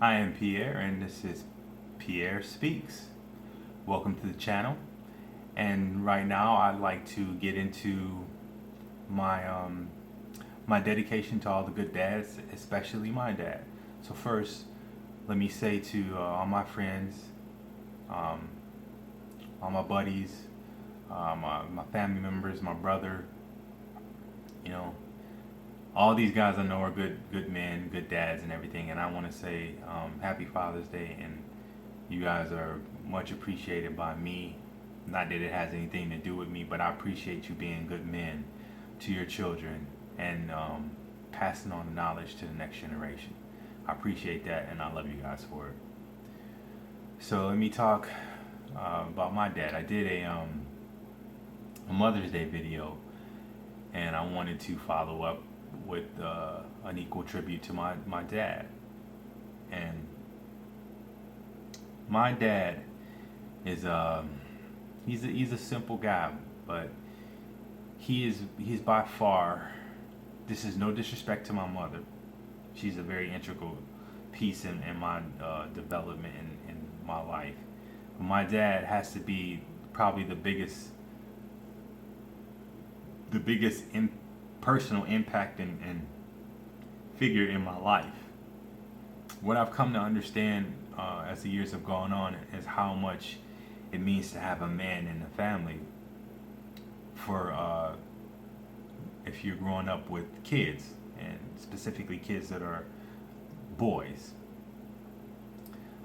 I am Pierre, and this is Pierre Speaks. Welcome to the channel. And right now, I'd like to get into my my dedication to all the good dads, especially my dad. So first, let me say to all my friends, um, all my buddies, my family members, my brother, you know, all these guys I know are good men, good dads, and everything. And I want to say Happy Father's Day, and you guys are much appreciated by me. Not that it has anything to do with me, but I appreciate you being good men to your children and passing on the knowledge to the next generation. I appreciate that, and I love you guys for it. So let me talk about my dad. I did a Mother's Day video, and I wanted to follow up with an equal tribute to my dad. And my dad is he's a simple guy, but he's by far, this is no disrespect to my mother. She's a very integral piece in my development in my life. But my dad has to be probably the biggest personal impact and figure in my life. What I've come to understand as the years have gone on is how much it means to have a man in the family. For if you're growing up with kids, and specifically kids that are boys.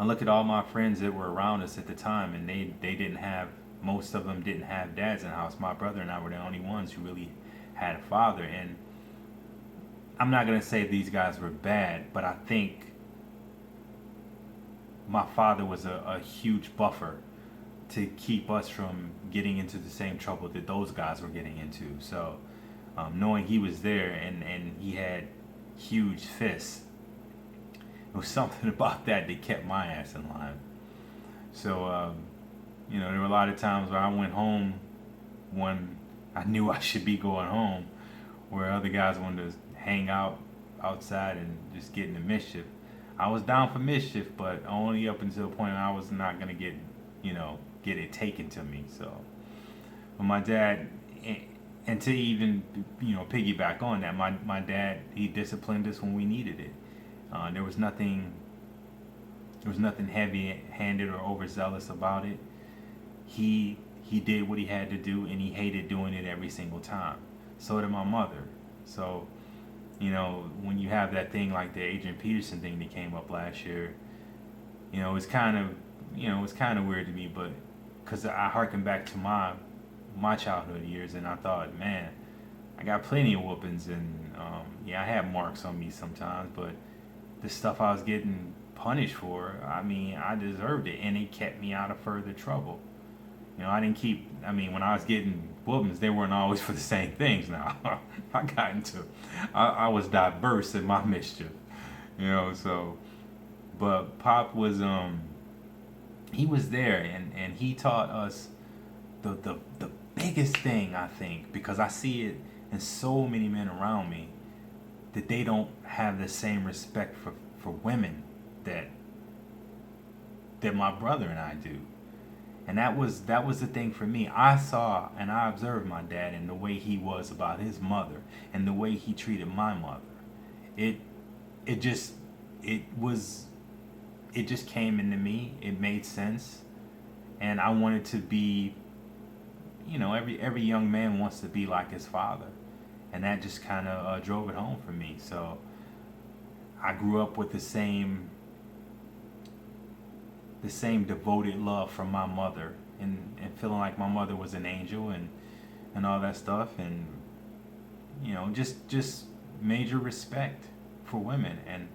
I look at all my friends that were around us at the time, and they didn't have, most of them didn't have dads in the house. My brother and I were the only ones who really had a father. And I'm not going to say these guys were bad, but I think my father was a huge buffer to keep us from getting into the same trouble that those guys were getting into. So knowing he was there and he had huge fists, it was something about that kept my ass in line. So there were a lot of times where I went home when I knew I should be going home, where other guys wanted to hang out outside and just get into mischief. I was down for mischief, but only up until a point I was not gonna get it taken to me. So, but my dad, and to even piggyback on that, my dad, he disciplined us when we needed it. There was nothing heavy-handed or overzealous about it. He did what he had to do, and he hated doing it every single time. So did my mother. So, when you have that thing like the Adrian Peterson thing that came up last year, it's kind of weird to me, but because I harken back to my childhood years, and I thought, man, I got plenty of whoopings, and I had marks on me sometimes, but the stuff I was getting punished for, I mean, I deserved it, and it kept me out of further trouble. When I was getting whoopings, they weren't always for the same things. Now, I was diverse in my mischief, so, but Pop was, he was there, and he taught us the biggest thing, I think, because I see it in so many men around me, that they don't have the same respect for women that my brother and I do. And that was the thing for me. I saw and I observed my dad and the way he was about his mother and the way he treated my mother. It just came into me. It made sense, and I wanted to be. Every young man wants to be like his father, and that just kind of drove it home for me. So I grew up with the same devoted love from my mother, and feeling like my mother was an angel and all that stuff, and just major respect for women. And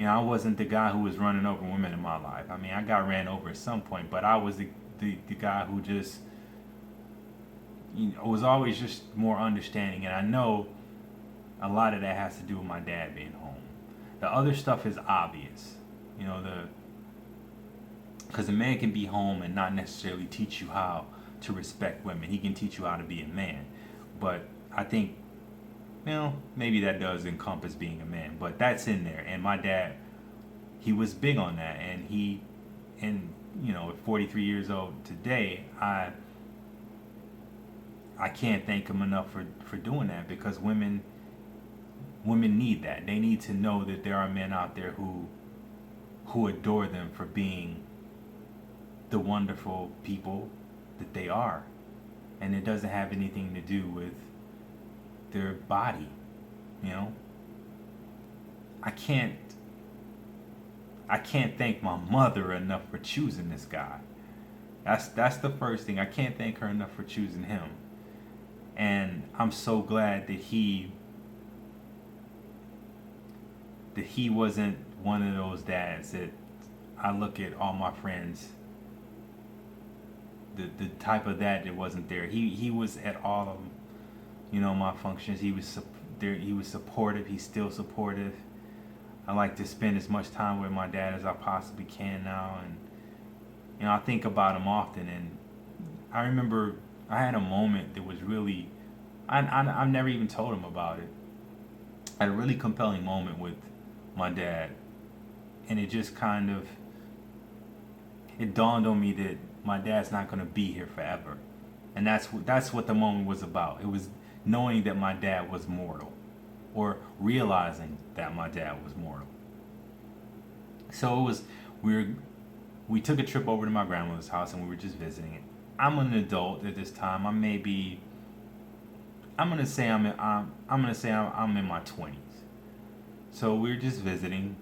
I wasn't the guy who was running over women in my life. I mean, I got ran over at some point, but I was the guy who just was always just more understanding. And I know a lot of that has to do with my dad being home. The other stuff is obvious, because a man can be home and not necessarily teach you how to respect women. He can teach you how to be a man. But I think, maybe that does encompass being a man, but that's in there. And my dad he was big on that, and at 43 years old today, I can't thank him enough for doing that, because women need that. They need to know that there are men out there who adore them for being the wonderful people that they are. And it doesn't have anything to do with their body, you know? I can't thank my mother enough for choosing this guy. That's the first thing. I can't thank her enough for choosing him. And I'm so glad that he wasn't one of those dads that I look at all my friends, the type of dad that wasn't there. He was at all of my functions. He was there. He was supportive. He's still supportive. I like to spend as much time with my dad as I possibly can now, and I think about him often. And I remember I had a moment that was really, I've never even told him about it. I had a really compelling moment with my dad, and it just it dawned on me that my dad's not going to be here forever. And that's what the moment was about. It was knowing that my dad was mortal, or realizing that my dad was mortal. So it was, we took a trip over to my grandmother's house, and we were just visiting it. I'm an adult at this time. I'm gonna say I'm in my 20s. So we were just visiting,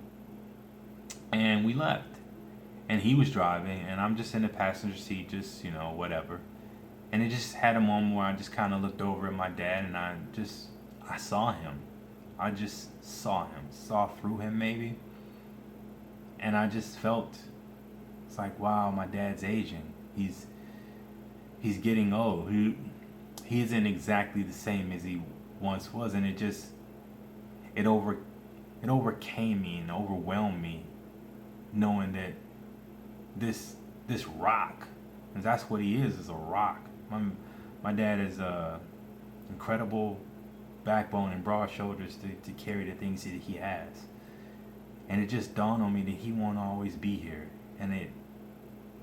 and we left. And he was driving, and I'm just in the passenger seat, just, whatever. And it just had a moment where I just kind of looked over at my dad, and I saw him. I just saw him, saw through him maybe. And I just felt, it's like, wow, my dad's aging. He's getting old. He isn't exactly the same as he once was, and it overcame me and overwhelmed me, knowing that this rock, and that's what he is a rock. My dad is a incredible backbone and broad shoulders to carry the things that he has. And it just dawned on me that he won't always be here. And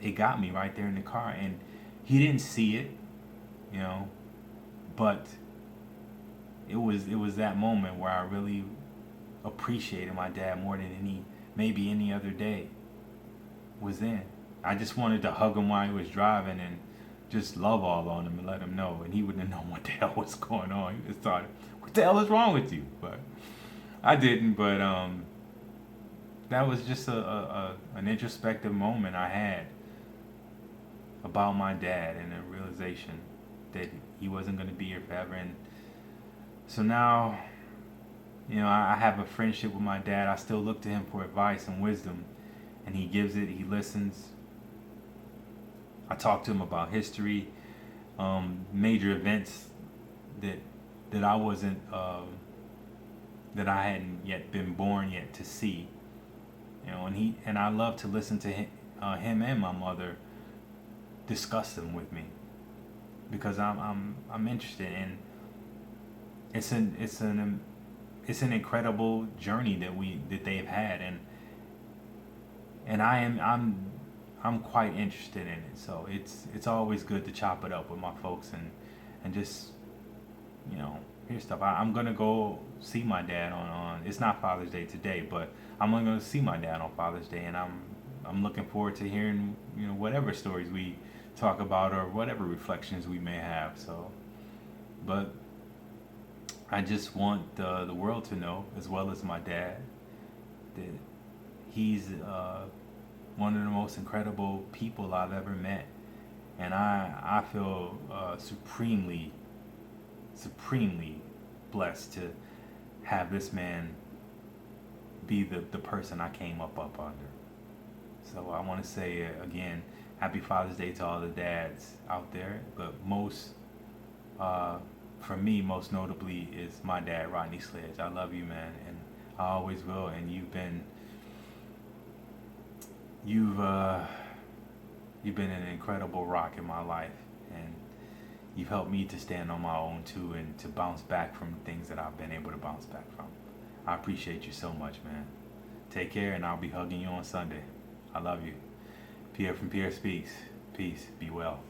it got me right there in the car. And he didn't see it, but it was that moment where I really appreciated my dad more than maybe any other day was in. I just wanted to hug him while he was driving and just love all on him and let him know. And he wouldn't have known what the hell was going on. He just thought, what the hell is wrong with you? But I didn't. But that was just an introspective moment I had about my dad, and a realization that he wasn't going to be here forever. And so now, I have a friendship with my dad. I still look to him for advice and wisdom, and he gives it. He listens. I talk to him about history, major events that I wasn't, that I hadn't yet been born yet to see. And I love to listen to him and my mother discuss them with me, because I'm interested in. It's an incredible journey that they've had, and I'm quite interested in it. So it's always good to chop it up with my folks and just hear stuff. I'm gonna go see my dad on it's not Father's Day today, but I'm gonna go see my dad on Father's Day, and I'm looking forward to hearing whatever stories we talk about or whatever reflections we may have. So, but I just want the world to know, as well as my dad, that he's one of the most incredible people I've ever met, and I feel supremely blessed to have this man be the person I came up under. So I want to say again, happy Father's Day to all the dads out there, but for me, most notably is my dad, Rodney Sledge. I love you, man, and I always will. And you've been an incredible rock in my life, and you've helped me to stand on my own too, and to bounce back from things that I've been able to bounce back from. I appreciate you so much, man. Take care, and I'll be hugging you on Sunday. I love you. Pierre from Pierre Speaks. Peace. Be well.